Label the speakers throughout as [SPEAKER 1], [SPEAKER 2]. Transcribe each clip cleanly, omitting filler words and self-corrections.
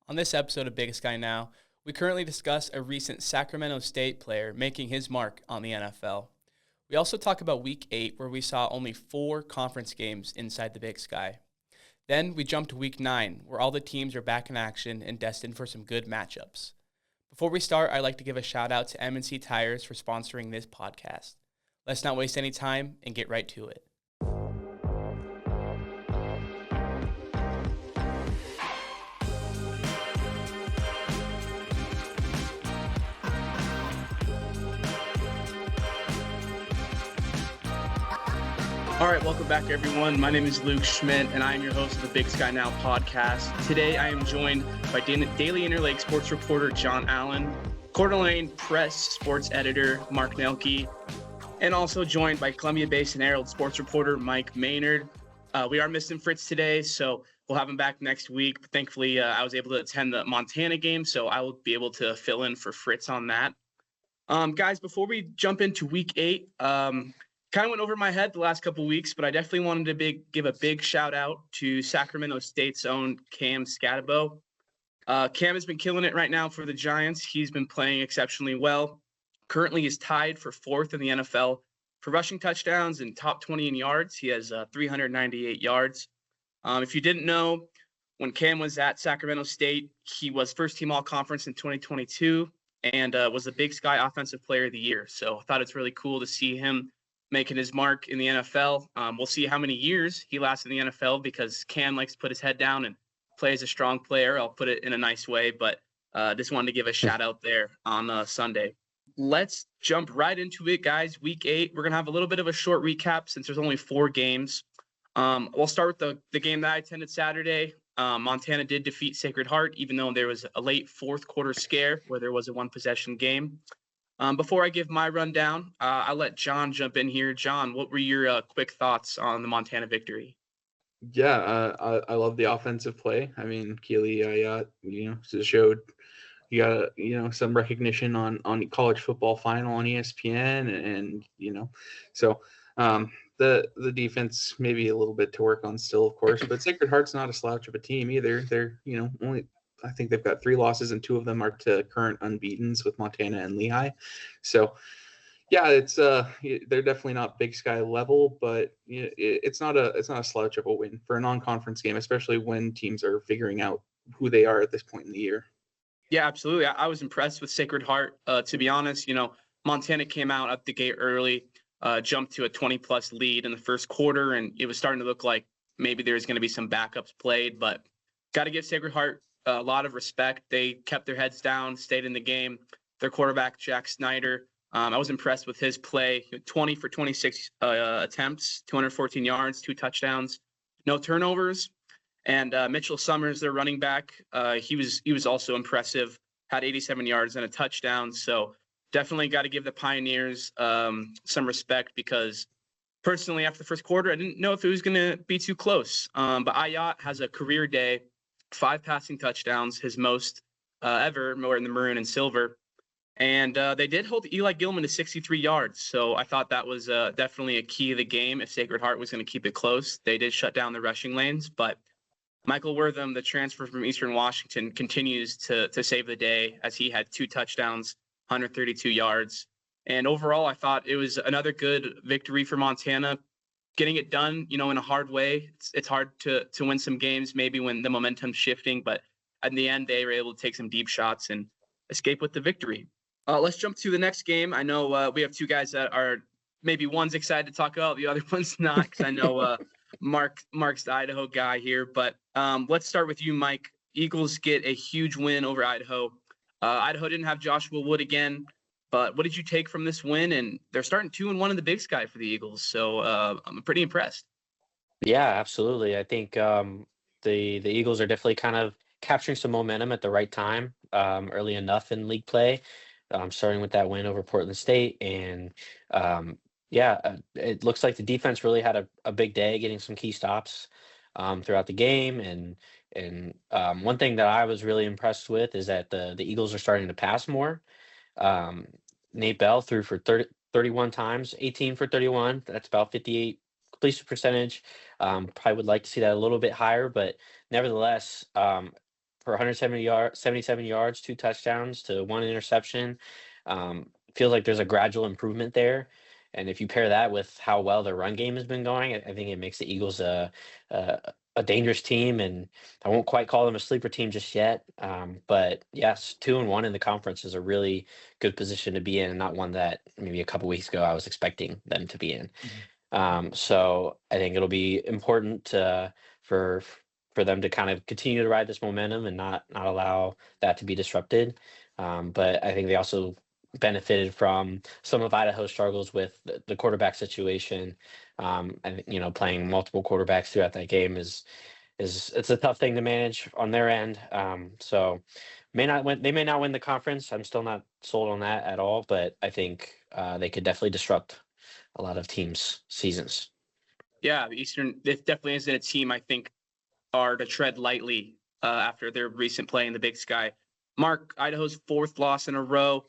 [SPEAKER 1] On this episode of Biggest Guy Now, we currently discuss a recent Sacramento State player making his mark on the NFL. We also talk about Week 8, where we saw only 4 conference games inside the Big Sky. Then we jump to Week 9, where all the teams are back in action and destined for some good matchups. Before we start, I'd like to give a shout out to M&C Tires for sponsoring this podcast. Let's not waste any time and get right to it. All right, welcome back, everyone. My name is Luke Schmit, and I am your host of the Big Sky Now podcast. Today, I am joined by Daily Interlake sports reporter John Allen, Coeur d'Alene Press sports editor Mark Nelke, and also joined by Columbia Basin Herald sports reporter Mike Maynard. We are missing Fritz today, so we'll have him back next week. But thankfully, I was able to attend the Montana game, so I will be able to fill in for Fritz on that. Guys, before we jump into Week 8, kind of went over my head the last couple of weeks, but I definitely wanted to give a big shout out to Sacramento State's own Cam Scatabo. Cam has been killing it right now for the Giants. He's been playing exceptionally well. Currently, he's tied for 4th in the NFL for rushing touchdowns and top 20 in yards. He has 398 yards. If you didn't know, when Cam was at Sacramento State, he was first-team All-Conference in 2022 and was the Big Sky Offensive Player of the Year. So I thought it's really cool to see him making his mark in the NFL. We'll see how many years he lasts in the NFL because Cam likes to put his head down and play as a strong player. I'll put it in a nice way, but just wanted to give a shout out there on Sunday. Let's jump right into it, guys. Week 8, we're going to have a little bit of a short recap since there's only 4 games. We'll start with the game that I attended Saturday. Montana did defeat Sacred Heart, even though there was a late fourth quarter scare where there was a 1-possession game. Before I give my rundown, I'll let John jump in here. John, what were your quick thoughts on the Montana victory?
[SPEAKER 2] Yeah, I love the offensive play. I mean, Keely, showed you got some recognition on college football final on ESPN, and so the defense maybe a little bit to work on still, of course. But Sacred Heart's not a slouch of a team either. They're only. I think they've got 3 losses and 2 of them are to current unbeatens with Montana and Lehigh. So, yeah, it's they're definitely not Big Sky level, but it's not a slouch of a win for a non-conference game, especially when teams are figuring out who they are at this point in the year.
[SPEAKER 1] Yeah, absolutely. I was impressed with Sacred Heart. To be honest, Montana came out at the gate early, jumped to a 20-plus lead in the first quarter, and it was starting to look like maybe there's going to be some backups played, but got to give Sacred Heart a lot of respect. They kept their heads down, stayed in the game. Their quarterback, Jack Snyder, I was impressed with his play. 20 for 26 attempts, 214 yards, 2 touchdowns, no turnovers. And Mitchell Summers, their running back, he was also impressive, had 87 yards and a touchdown. So definitely got to give the Pioneers some respect because personally, after the first quarter, I didn't know if it was going to be too close. But Ayat has a career day. 5 passing touchdowns, his most ever, more in the maroon and silver. And they did hold Eli Gilman to 63 yards. So I thought that was definitely a key of the game. If Sacred Heart was going to keep it close, they did shut down the rushing lanes. But Michael Wortham, the transfer from Eastern Washington, continues to save the day as he had 2 touchdowns, 132 yards. And overall, I thought it was another good victory for Montana. Getting it done, in a hard way. It's hard to win some games, maybe when the momentum's shifting, but in the end, they were able to take some deep shots and escape with the victory. Let's jump to the next game. I know we have 2 guys that are maybe one's excited to talk about, the other one's not, because I know Mark's the Idaho guy here. But let's start with you, Mike. Eagles get a huge win over Idaho. Idaho didn't have Joshua Wood again. But what did you take from this win? And they're starting 2-1 in the Big Sky for the Eagles. So I'm pretty impressed.
[SPEAKER 3] Yeah, absolutely. I think the Eagles are definitely kind of capturing some momentum at the right time, early enough in league play, starting with that win over Portland State. And it looks like the defense really had a big day, getting some key stops throughout the game. And one thing that I was really impressed with is that the Eagles are starting to pass more. Nate Bell threw for 31 times, 18 for 31. That's about 58 completion percentage. Probably would like to see that a little bit higher, but nevertheless, for 77 yards, 2 touchdowns to 1 interception. Feels like there's a gradual improvement there. And if you pair that with how well their run game has been going, I think it makes the Eagles a dangerous team. And I won't quite call them a sleeper team just yet. But yes, 2-1 in the conference is a really good position to be in, and not one that maybe a couple weeks ago I was expecting them to be in. So I think it'll be important for them to kind of continue to ride this momentum and not allow that to be disrupted. But I think they also benefited from some of Idaho's struggles with the quarterback situation. And playing multiple quarterbacks throughout that game is it's a tough thing to manage on their end. So they may not win the conference. I'm still not sold on that at all, but I think they could definitely disrupt a lot of teams' seasons.
[SPEAKER 1] Yeah, Eastern, it definitely isn't a team I think are to tread lightly after their recent play in the Big Sky. Mark, Idaho's 4th loss in a row.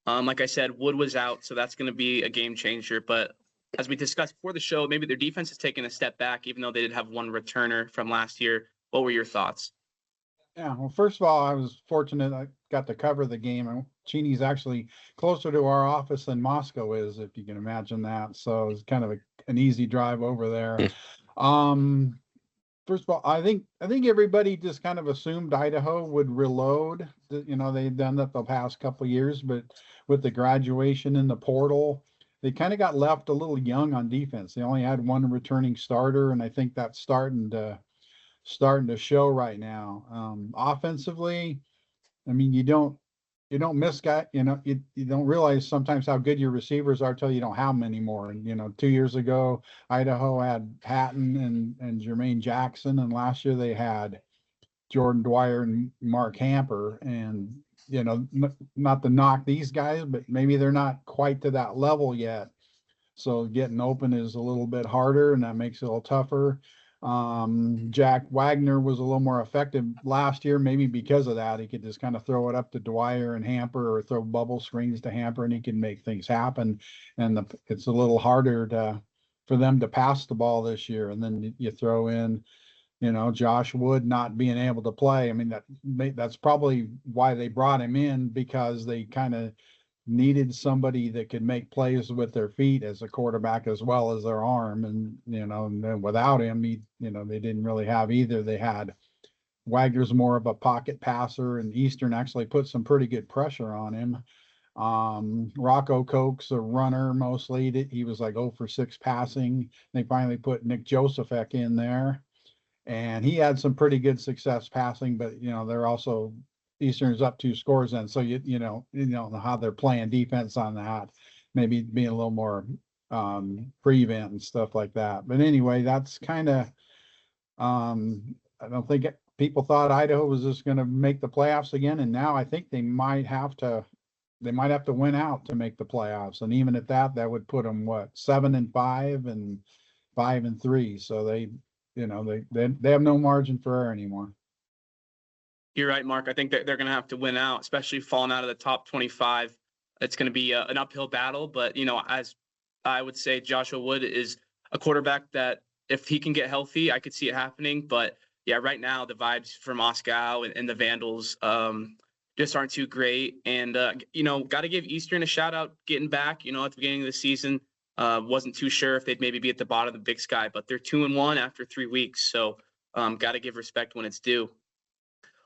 [SPEAKER 1] Like I said, Wood was out, so that's going to be a game changer. But as we discussed before the show, maybe their defense has taken a step back, even though they did have one returner from last year. What were your thoughts?
[SPEAKER 4] Yeah, well, first of all, I was fortunate I got to cover the game. Cheney's actually closer to our office than Moscow is, if you can imagine that. So it's kind of an easy drive over there. First of all, I think everybody just kind of assumed Idaho would reload. They've done that the past couple of years, but with the graduation in the portal, they kind of got left a little young on defense. They only had one returning starter, and I think that's starting to show right now. Offensively, I mean, you don't miss guy. You don't realize sometimes how good your receivers are till you don't have them anymore. And 2 years ago, Idaho had Patton and Jermaine Jackson, and last year they had Jordan Dwyer and Mark Hamper. And not to knock these guys, but maybe they're not quite to that level yet. So getting open is a little bit harder, and that makes it a little tougher. Jack Wagner was a little more effective last year, maybe because of that. He could just kind of throw it up to Dwyer and Hamper, or throw bubble screens to Hamper, and he can make things happen. And it's a little harder for them to pass the ball this year. And then you throw in, Josh Wood not being able to play. I mean, that's probably why they brought him in, because they kind of needed somebody that could make plays with their feet as a quarterback as well as their arm. And then without him, they didn't really have either. They had Wagner's more of a pocket passer, and Eastern actually put some pretty good pressure on him. Rocco Koch's a runner mostly. He was like 0 for 6 passing. They finally put Nick Josephek in there, and he had some pretty good success passing, but they're also Eastern's up 2 scores, and so you know how they're playing defense on that, maybe being a little more prevent and stuff like that. But anyway, that's kind of I don't think people thought Idaho was just going to make the playoffs again, and now I think they might have to win out to make the playoffs, and even at that would put them 7-5 and 5-3. So they have no margin for error anymore.
[SPEAKER 1] You're right, Mark. I think that they're going to have to win out, especially falling out of the top 25. It's going to be an uphill battle. But, as I would say, Joshua Wood is a quarterback that if he can get healthy, I could see it happening. But, yeah, right now the vibes for Moscow and the Vandals just aren't too great. And, got to give Eastern a shout out getting back, at the beginning of the season. Wasn't too sure if they'd maybe be at the bottom of the Big Sky, but they're 2-1 after 3 weeks. So got to give respect when it's due.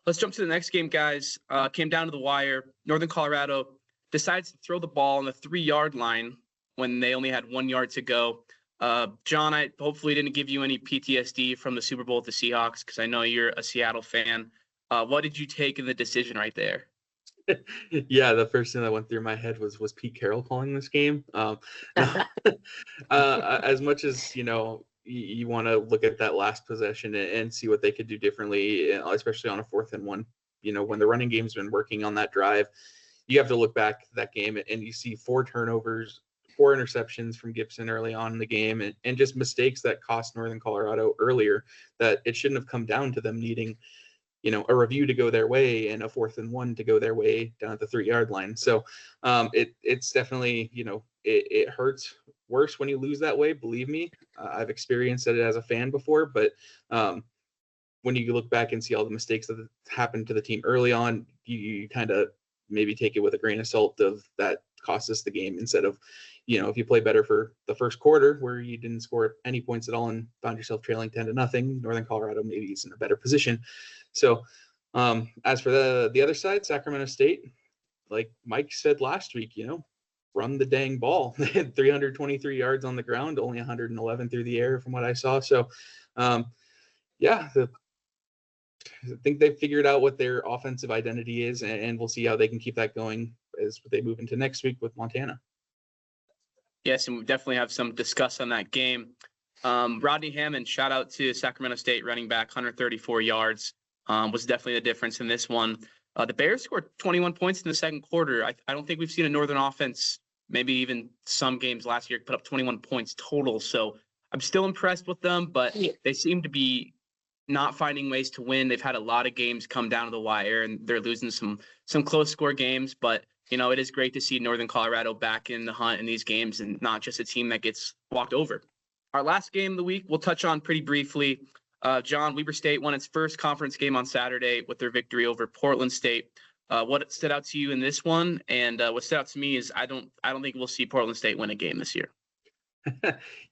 [SPEAKER 1] Let's jump to the next game, guys. Came down to the wire. Northern Colorado decides to throw the ball on the 3-yard line when they only had 1 yard to go. John, I hopefully didn't give you any PTSD from the Super Bowl with the Seahawks, because I know you're a Seattle fan. What did you take in the decision right there?
[SPEAKER 2] Yeah, the first thing that went through my head was Pete Carroll calling this game. As much as, you want to look at that last possession and see what they could do differently, especially on a 4th and 1. When the running game's been working on that drive, you have to look back at that game and you see 4 turnovers, 4 interceptions from Gibson early on in the game, and just mistakes that cost Northern Colorado earlier, that it shouldn't have come down to them needing, a review to go their way and a 4th and 1 to go their way down at the 3-yard line. So it's definitely, it hurts worse when you lose that way. Believe me, I've experienced it as a fan before, but when you look back and see all the mistakes that happened to the team early on, you kind of maybe take it with a grain of salt of that cost us the game, instead of, if you play better for the first quarter where you didn't score any points at all and found yourself trailing 10-0, Northern Colorado maybe is in a better position. So as for the other side, Sacramento State, like Mike said last week, run the dang ball. They had 323 yards on the ground, only 111 through the air from what I saw. So I think they've figured out what their offensive identity is, and we'll see how they can keep that going as they move into next week with Montana.
[SPEAKER 1] Yes, and we definitely have some discuss on that game. Rodney Hammond, shout out to Sacramento State running back, 134 yards, was definitely the difference in this one. The Bears scored 21 points in the second quarter. I don't think we've seen a Northern offense, maybe even some games last year, put up 21 points total. So I'm still impressed with them, but they seem to be not finding ways to win. They've had a lot of games come down to the wire, and they're losing some close score games. But, it is great to see Northern Colorado back in the hunt in these games and not just a team that gets walked over. Our last game of the week, we'll touch on pretty briefly. John, Weber State won its first conference game on Saturday with their victory over Portland State. What stood out to you in this one? And what stood out to me is I don't think we'll see Portland State win a game this year.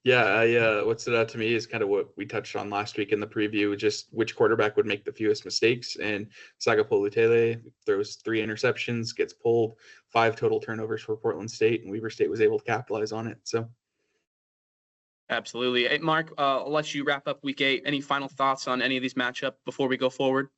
[SPEAKER 2] What stood out to me is kind of what we touched on last week in the preview, just which quarterback would make the fewest mistakes. And Sagapolutele throws 3 interceptions, gets pulled, 5 total turnovers for Portland State, and Weber State was able to capitalize on it. So.
[SPEAKER 1] Absolutely. Hey, Mark, I'll let you wrap up week 8. Any final thoughts on any of these matchups before we go forward?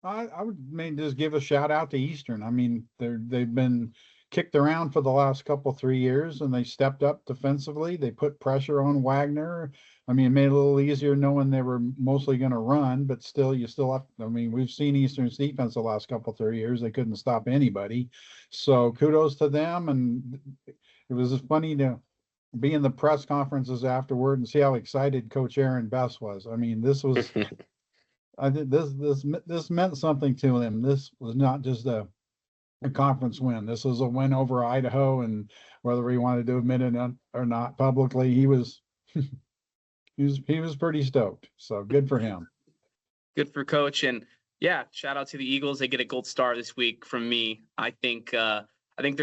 [SPEAKER 4] I would just give a shout out to Eastern. I mean, they've been kicked around for the last 3 years, and they stepped up defensively. They put pressure on Wagner. I mean, it made it a little easier knowing they were mostly going to run, but still, we've seen Eastern's defense the last 3 years. They couldn't stop anybody. So kudos to them. And it was funny to be in the press conferences afterward and see how excited Coach Aaron Best was. I mean, this was, I think this meant something to him. This was not just a conference win. This was a win over Idaho, and whether he wanted to admit it or not publicly, he was he was pretty stoked. So good for him.
[SPEAKER 1] Good for Coach. And yeah, shout out to the Eagles. They get a gold star this week from me. I think they're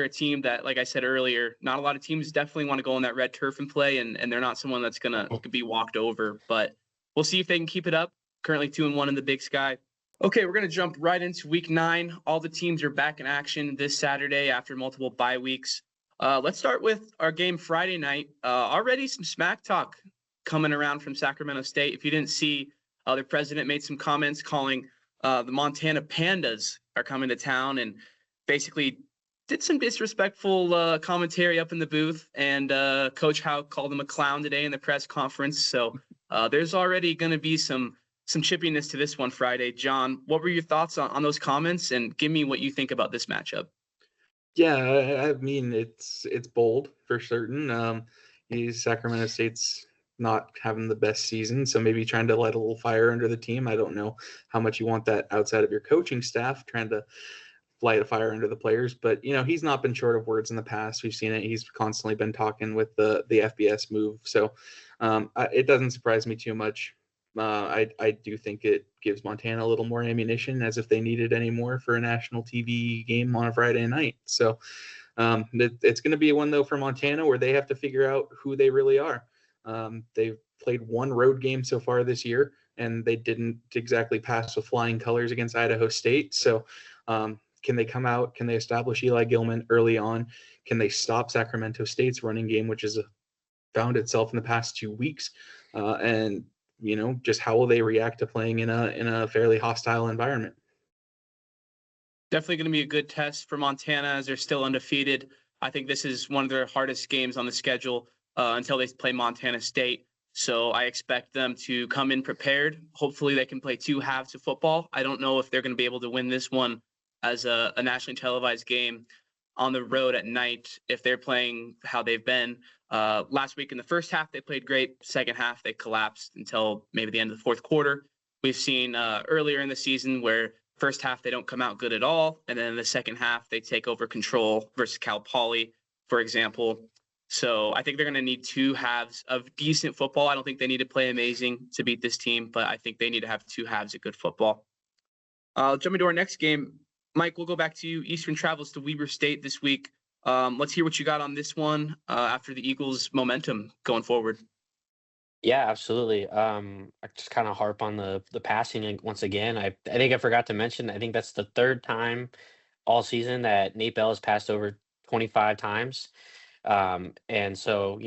[SPEAKER 1] a team that, like I said earlier, not a lot of teams definitely want to go on that red turf and play, and they're not someone that's gonna be walked over. But we'll see if they can keep it up. Currently 2-1 in the Big Sky. Okay, we're going to jump right into week 9. All the teams are back in action this Saturday after multiple bye weeks. Let's start with our game Friday night. Already some smack talk coming around from Sacramento State. If you didn't see, their president made some comments calling the Montana Pandas are coming to town, and basically did some disrespectful commentary up in the booth. And Coach Howe called him a clown today in the press conference. So there's already going to be some chippiness to this one Friday. John, what were your thoughts on those comments, and give me what you think about this matchup?
[SPEAKER 2] Yeah, I mean, it's bold for certain. Sacramento State's not having the best season, so maybe trying to light a little fire under the team. I don't know how much you want that outside of your coaching staff, trying to light a fire under the players, but he's not been short of words in the past. We've seen it. He's constantly been talking with the FBS move, so it doesn't surprise me too much. I do think it gives Montana a little more ammunition, as if they needed any more for a national TV game on a Friday night. So it's going to be one, though, for Montana where they have to figure out who they really are. They've played one road game so far this year, and they didn't exactly pass with flying colors against Idaho State. So can they come out? Can they establish Eli Gilman early on? Can they stop Sacramento State's running game, which has found itself in the past 2 weeks? And just how will they react to playing in a fairly hostile environment?
[SPEAKER 1] Definitely going to be a good test for Montana, as they're still undefeated. I think this is one of their hardest games on the schedule until they play Montana State. So I expect them to come in prepared. Hopefully they can play 2 halves of football. I don't know if they're going to be able to win this one as a nationally televised game on the road at night if they're playing how they've been. Last week in the first half, they played great. Second half, they collapsed until maybe the end of the fourth quarter. We've seen earlier in the season where first half they don't come out good at all, and then in the second half they take over control versus Cal Poly, for example. So I think they're going to need two halves of decent football. I don't think they need to play amazing to beat this team, but I think they need to have two halves of good football. Jumping to our next game, Mike, we'll go back to you. Eastern travels to Weber State this week. Let's hear what you got on this one after the Eagles' momentum going forward.
[SPEAKER 3] Yeah, absolutely. I just kind of harp on the passing once again. I think I forgot to mention. I think that's the third time all season that Nate Bell has passed over 25 times. And so,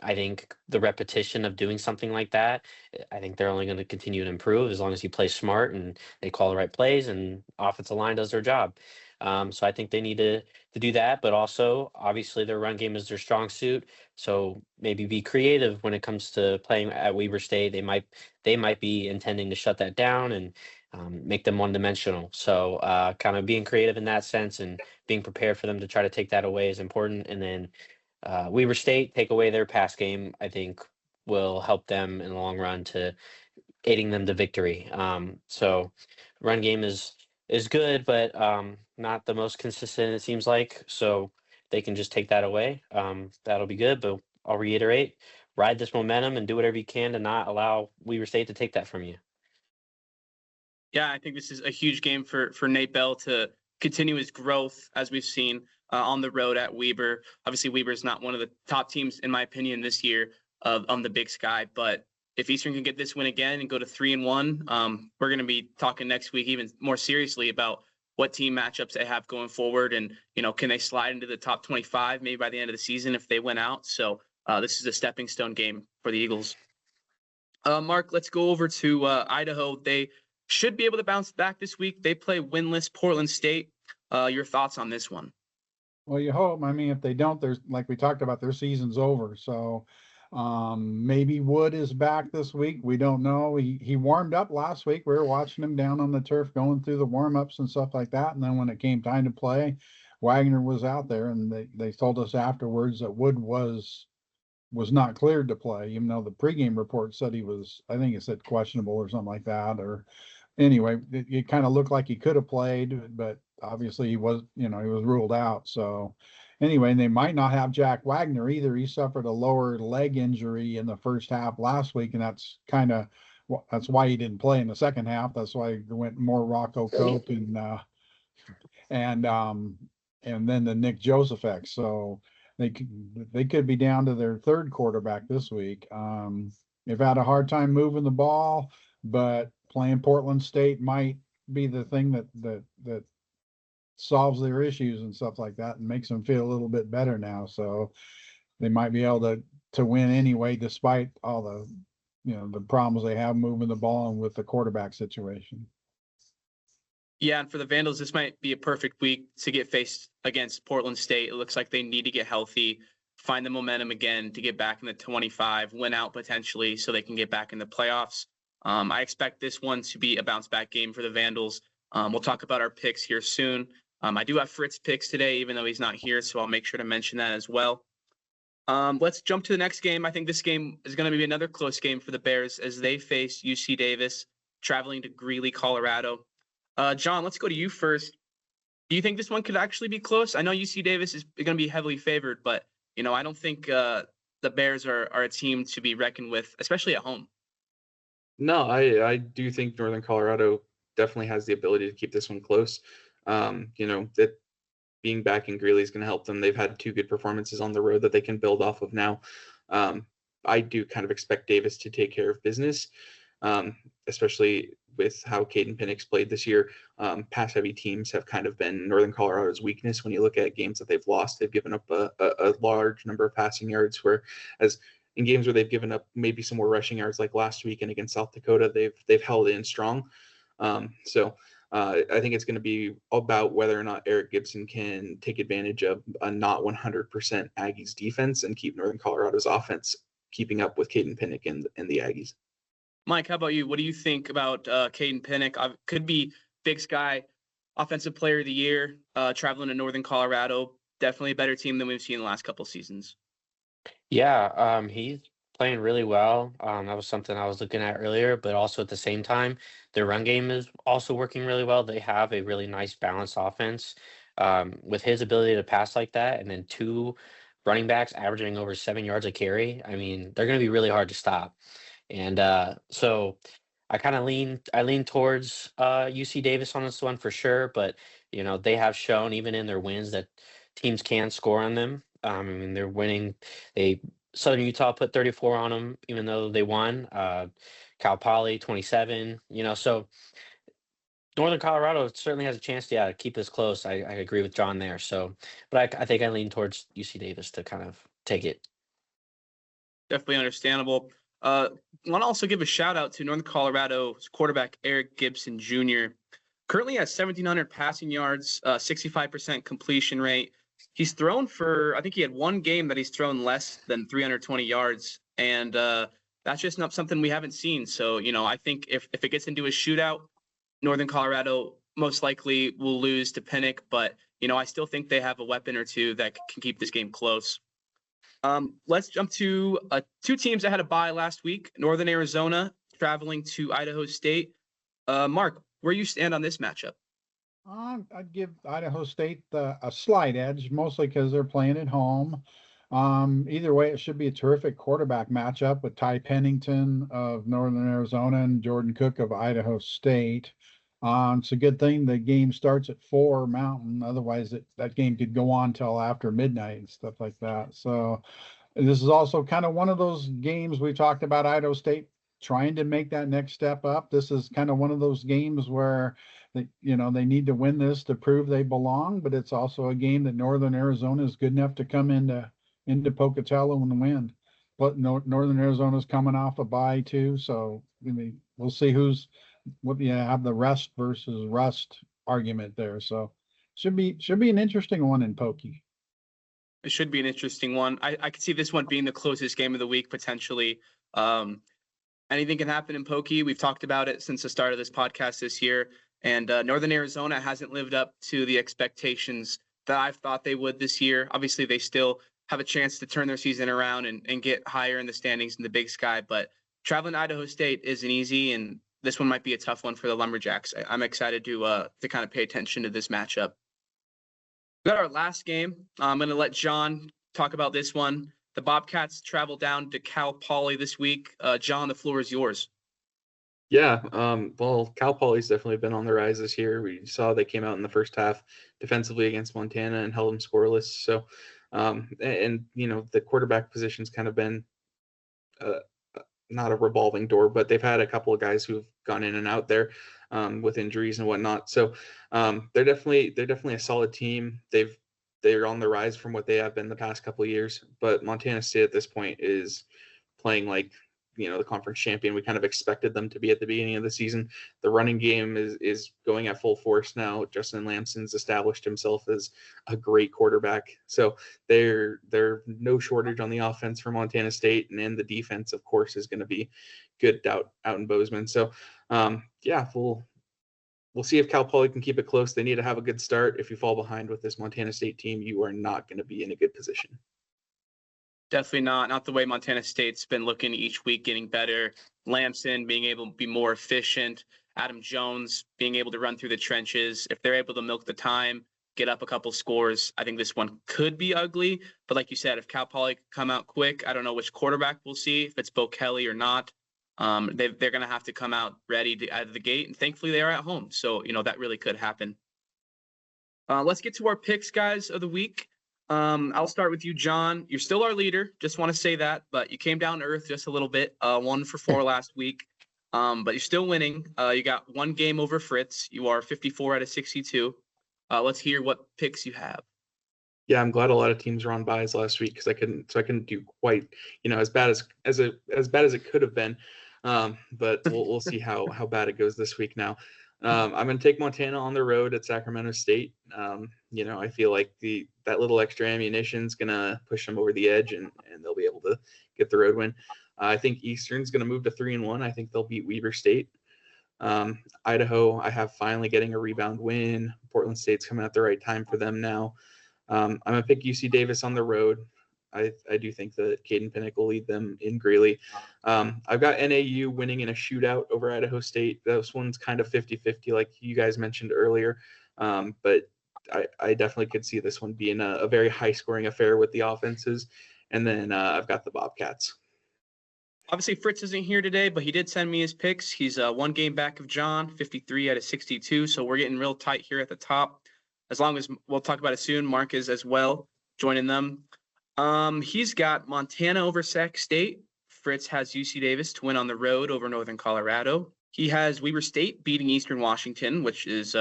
[SPEAKER 3] I think the repetition of doing something like that, I think they're only going to continue to improve as long as he plays smart and they call the right plays and offensive line does their job. So I think they need to do that, but also obviously their run game is their strong suit. So maybe be creative when it comes to playing at Weber State. They might be intending to shut that down and make them one-dimensional. So kind of being creative in that sense and being prepared for them to try to take that away is important. And then Weber State take away their pass game, I think will help them in the long run to aiding them to victory. So run game is good, but not the most consistent it seems like. So they can just take that away. That'll be good. But I'll reiterate, ride this momentum and do whatever you can to not allow Weber State to take that from you.
[SPEAKER 1] Yeah, I think this is a huge game for Nate Bell to continue his growth as we've seen on the road at Weber. Obviously, Weber is not one of the top teams, in my opinion, this year on the Big Sky. But if Eastern can get this win again and go to 3-1, we're going to be talking next week even more seriously about what team matchups they have going forward. And, can they slide into the top 25 maybe by the end of the season if they win out? So this is a stepping stone game for the Eagles. Mark, let's go over to Idaho. They should be able to bounce back this week. They play winless Portland State. Your thoughts on this one?
[SPEAKER 4] Well, you hope. I mean, if they don't, there's like we talked about, their season's over. So maybe Wood is back this week. We don't know. He warmed up last week. We were watching him down on the turf going through the warm-ups and stuff like that. And then when it came time to play, Wagner was out there, and they told us afterwards that Wood was not cleared to play, even though the pregame report said he was, I think it said questionable or something like that. Or anyway, it kind of looked like he could have played, but obviously he was ruled out. So anyway, and they might not have Jack Wagner either. He suffered a lower leg injury in the first half last week, and that's why he didn't play in the second half. That's why he went more Rocco Cope and then the Nick Joseph X. So they could be down to their third quarterback this week. They've had a hard time moving the ball, but playing Portland State might be the thing that solves their issues and stuff like that and makes them feel a little bit better now. So they might be able to win anyway, despite all the problems they have moving the ball and with the quarterback situation.
[SPEAKER 1] Yeah, and for the Vandals, this might be a perfect week to get faced against Portland State. It looks like they need to get healthy, find the momentum again to get back in the 25, win out potentially so they can get back in the playoffs. I expect this one to be a bounce-back game for the Vandals. We'll talk about our picks here soon. I do have Fritz picks today, even though he's not here, so I'll make sure to mention that as well. Let's jump to the next game. I think this game is going to be another close game for the Bears as they face UC Davis, traveling to Greeley, Colorado. John, let's go to you first. Do you think this one could actually be close? I know UC Davis is going to be heavily favored, but I don't think the Bears are a team to be reckoned with, especially at home.
[SPEAKER 2] No, I do think Northern Colorado definitely has the ability to keep this one close. That being back in Greeley is going to help them. They've had two good performances on the road that they can build off of now. I do kind of expect Davis to take care of business, especially with how Caden Penix played this year. Pass-heavy teams have kind of been Northern Colorado's weakness. When you look at games that they've lost, they've given up a large number of passing yards, whereas in games where they've given up maybe some more rushing yards, like last weekend against South Dakota, they've held in strong. So I think it's going to be about whether or not Eric Gibson can take advantage of a not 100% Aggies defense and keep Northern Colorado's offense keeping up with Caden Penix and the Aggies.
[SPEAKER 1] Mike, how about you? What do you think about Caden Penix? Could be Big Sky Offensive Player of the Year, traveling to Northern Colorado. Definitely a better team than we've seen in the last couple of seasons.
[SPEAKER 3] Yeah, he's playing really well. That was something I was looking at earlier, but also at the same time, their run game is also working really well. They have a really nice balanced offense with his ability to pass like that, and then two running backs averaging over 7 yards a carry. I mean, they're going to be really hard to stop. And so I lean towards UC Davis on this one for sure, but they have shown even in their wins that teams can score on them. I mean, they're winning. They Southern Utah put 34 on them, even though they won. Cal Poly 27. So Northern Colorado certainly has a chance to keep this close. I agree with John there. So, but I think I lean towards UC Davis to kind of take it.
[SPEAKER 1] Definitely understandable. Want to also give a shout out to Northern Colorado's quarterback Eric Gibson Jr. Currently has 1,700 passing yards, 65% completion rate. He's thrown for, I think he had one game that he's thrown less than 320 yards, and that's just not something we haven't seen. So, I think if it gets into a shootout, Northern Colorado most likely will lose to Pinnock, but I still think they have a weapon or two that can keep this game close. Let's jump to two teams that had a bye last week. Northern Arizona traveling to Idaho State. Mark, where you stand on this matchup?
[SPEAKER 4] I'd give Idaho State a slight edge, mostly because they're playing at home. Either way, it should be a terrific quarterback matchup with Ty Pennington of Northern Arizona and Jordan Cook of Idaho State. It's a good thing the game starts at 4 Mountain. Otherwise, that game could go on till after midnight and stuff like that. So this is also kind of one of those games we talked about Idaho State trying to make that next step up. This is kind of one of those games where they need to win this to prove they belong, but it's also a game that Northern Arizona is good enough to come into Pocatello and win. But Northern Arizona's coming off a bye too, so we'll see have the rest versus rust argument there. So should be an interesting one in Pokey.
[SPEAKER 1] It should be an interesting one. I could see this one being the closest game of the week potentially. Anything can happen in Pokey. We've talked about it since the start of this podcast this year, and Northern Arizona hasn't lived up to the expectations that I've thought they would this year. Obviously, they still have a chance to turn their season around and get higher in the standings in the Big Sky, but traveling to Idaho State isn't easy, and this one might be a tough one for the Lumberjacks. I'm excited to kind of pay attention to this matchup. We got our last game. I'm going to let John talk about this one. The Bobcats travel down to Cal Poly this week. John, the floor is yours.
[SPEAKER 2] Yeah, well, Cal Poly's definitely been on the rise this year. We saw they came out in the first half defensively against Montana and held them scoreless. So, the quarterback position's kind of been not a revolving door, but they've had a couple of guys who've gone in and out there with injuries and whatnot. So they're definitely a solid team. They're on the rise from what they have been the past couple of years. But Montana State at this point is playing like the conference champion we kind of expected them to be at the beginning of the season. The running game is going at full force now. Justin Lamson's established himself as a great quarterback. So they're no shortage on the offense for Montana State, and then the defense, of course, is going to be good out in Bozeman. So we'll see if Cal Poly can keep it close. They need to have a good start. If you fall behind with this Montana State team, you are not going to be in a good position.
[SPEAKER 1] Definitely not the way Montana State's been looking each week, getting better. Lamson being able to be more efficient. Adam Jones being able to run through the trenches. If they're able to milk the time, get up a couple scores, I think this one could be ugly. But like you said, if Cal Poly can come out quick, I don't know which quarterback we'll see, if it's Bo Kelly or not. They're going to have to come out ready out of the gate, and thankfully they are at home. So, that really could happen. Let's get to our picks, guys, of the week. I'll start with you, John. You're still our leader. Just want to say that, but you came down to earth just a little bit. 1 for 4 last week. But you're still winning. You got 1 game over Fritz. You are 54 out of 62. Let's hear what picks you have.
[SPEAKER 2] Yeah, I'm glad a lot of teams were on buys last week because I couldn't do quite, as bad as it could have been. But we'll see how bad it goes this week now. I'm going to take Montana on the road at Sacramento State. I feel like that little extra ammunition is going to push them over the edge, and they'll be able to get the road win. I think Eastern's going to move to 3-1. I think they'll beat Weber State. Idaho, I have finally getting a rebound win. Portland State's coming at the right time for them now. I'm going to pick UC Davis on the road. I do think that Caden Pinnock will lead them in Greeley. I've got NAU winning in a shootout over Idaho State. This one's kind of 50-50, like you guys mentioned earlier. But I definitely could see this one being a very high scoring affair with the offenses. And then I've got the Bobcats.
[SPEAKER 1] Obviously, Fritz isn't here today, but he did send me his picks. He's one game back of John, 53 out of 62. So we're getting real tight here at the top. As long as we'll talk about it soon, Mark is as well joining them. He's got Montana over Sac State. Fritz has UC Davis to win on the road over Northern Colorado. He has Weber State beating Eastern Washington, which is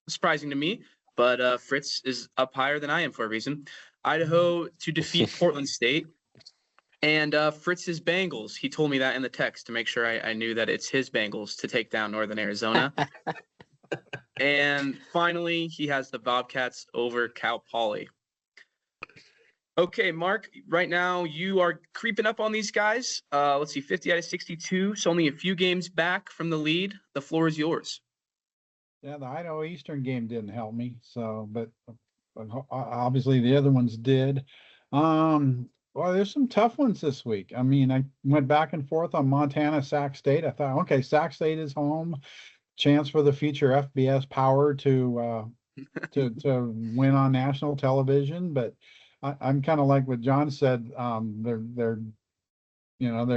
[SPEAKER 1] surprising to me, but Fritz is up higher than I am for a reason. Idaho to defeat Portland State. And Fritz's Bengals, he told me that in the text to make sure I knew that it's his Bengals to take down Northern Arizona. And finally, he has the Bobcats over Cal Poly. Okay, Mark, right now you are creeping up on these guys. Let's see, 50 out of 62. So only a few games back from the lead. The floor is yours.
[SPEAKER 4] Yeah, the Idaho Eastern game didn't help me. So, but obviously the other ones did. Well, there's some tough ones this week. I mean, I went back and forth on Montana, Sac State. I thought, okay, Sac State is home. Chance for the future FBS power to win on national television. But I'm kind of like what John said. Their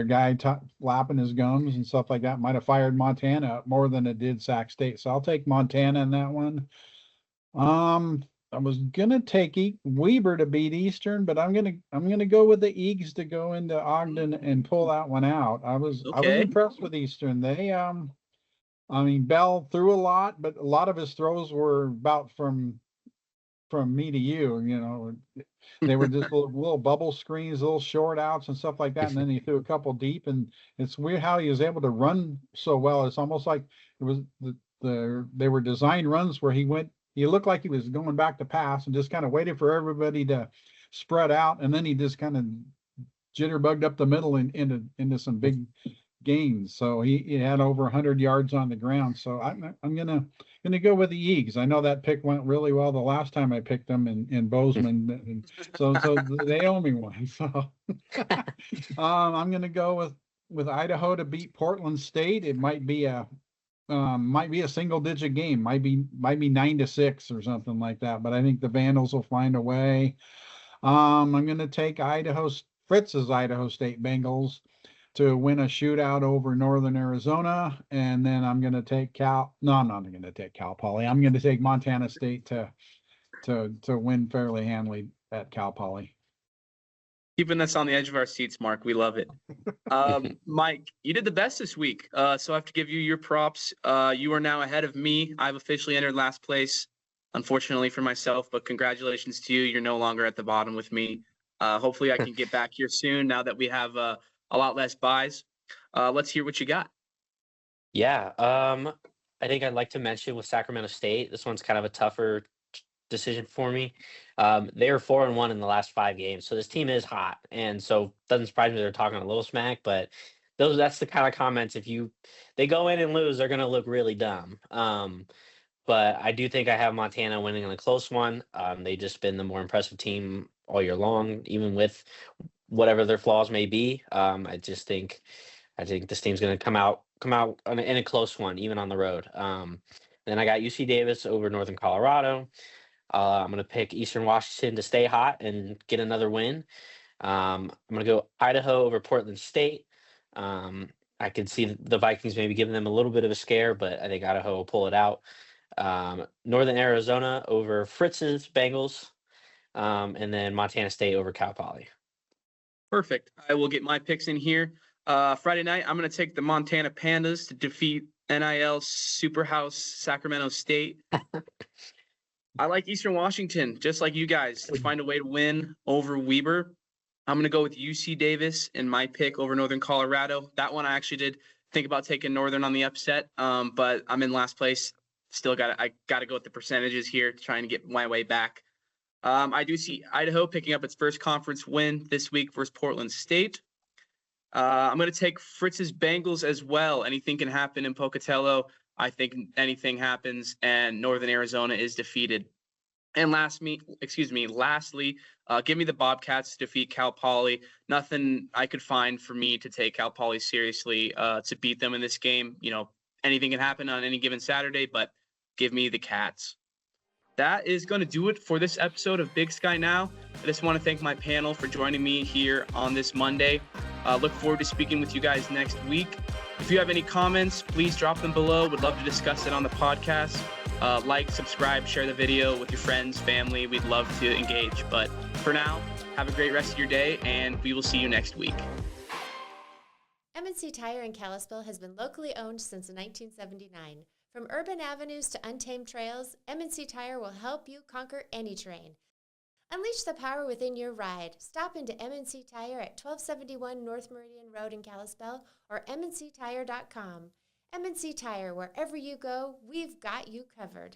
[SPEAKER 4] guy lapping his gums and stuff like that might have fired Montana up more than it did Sac State. So I'll take Montana in that one. I was gonna take Weber to beat Eastern, but I'm gonna go with the Eags to go into Ogden and pull that one out. I was impressed with Eastern. They I mean, Bell threw a lot, but a lot of his throws were about from me to you. You know, they were just little bubble screens, little short outs and stuff like that. And then he threw a couple deep, and it's weird how he was able to run so well. It's almost like it was they were designed runs where he looked like he was going back to pass and just kind of waited for everybody to spread out, and then he just kind of jitterbugged up the middle and into some big gains. So he had over 100 yards on the ground. So I'm gonna go with the Eags. I know that pick went really well the last time I picked them in Bozeman, and so they owe me one. So I'm gonna go with Idaho to beat Portland State. It might be a single digit game, might be 9-6 or something like that. But I think the Vandals will find a way. I'm gonna take Fritz's Idaho State Bengals to win a shootout over Northern Arizona, and then I'm going to take I'm not going to take Cal Poly. I'm going to take Montana State to win fairly handily at Cal Poly.
[SPEAKER 1] Keeping us on the edge of our seats, Mark. We love it. Mike, you did the best this week, so I have to give you your props. You are now ahead of me. I've officially entered last place, unfortunately for myself, but congratulations to you. You're no longer at the bottom with me. Hopefully I can get back here soon now that we have a lot less buys. Let's hear what you got.
[SPEAKER 3] Yeah, I think I'd like to mention with Sacramento State, this one's kind of a tougher decision for me. They are 4-1 in the last 5 games, so this team is hot, and so it doesn't surprise me they're talking a little smack. But that's the kind of comments, if they go in and lose, they're going to look really dumb. But I do think I have Montana winning in a close one. They've just been the more impressive team all year long, even with whatever their flaws may be. I think this team's going to come out in a close one, even on the road. Then I got UC Davis over Northern Colorado. I'm going to pick Eastern Washington to stay hot and get another win. I'm going to go Idaho over Portland State. I could see the Vikings maybe giving them a little bit of a scare, but I think Idaho will pull it out. Northern Arizona over Fritz's Bengals. And then Montana State over Cal Poly.
[SPEAKER 1] Perfect. I will get my picks in here. Friday night, I'm going to take the Montana Pandas to defeat NIL Superhouse Sacramento State. I like Eastern Washington, just like you guys, to find a way to win over Weber. I'm going to go with UC Davis in my pick over Northern Colorado. That one I actually did think about taking Northern on the upset, but I'm in last place. I got to go with the percentages here, trying to get my way back. I do see Idaho picking up its first conference win this week versus Portland State. I'm going to take Fritz's Bengals as well. Anything can happen in Pocatello. I think anything happens, and Northern Arizona is defeated. And lastly, give me the Bobcats to defeat Cal Poly. Nothing I could find for me to take Cal Poly seriously to beat them in this game. You know, anything can happen on any given Saturday, but give me the Cats. that is going to do it for this episode of Big Sky Now. I just want to thank my panel for joining me here on this Monday. Look forward to speaking with you guys next week. If you have any comments, please drop them below. Would love to discuss it on the podcast. Like, subscribe, share the video with your friends, family. We'd love to engage. But for now, have a great rest of your day, and we will see you next week.
[SPEAKER 5] M&C Tire in Kalispell has been locally owned since 1979. From urban avenues to untamed trails, M&C Tire will help you conquer any terrain. Unleash the power within your ride. Stop into M&C Tire at 1271 North Meridian Road in Kalispell or mnctire.com. M&C Tire, wherever you go, we've got you covered.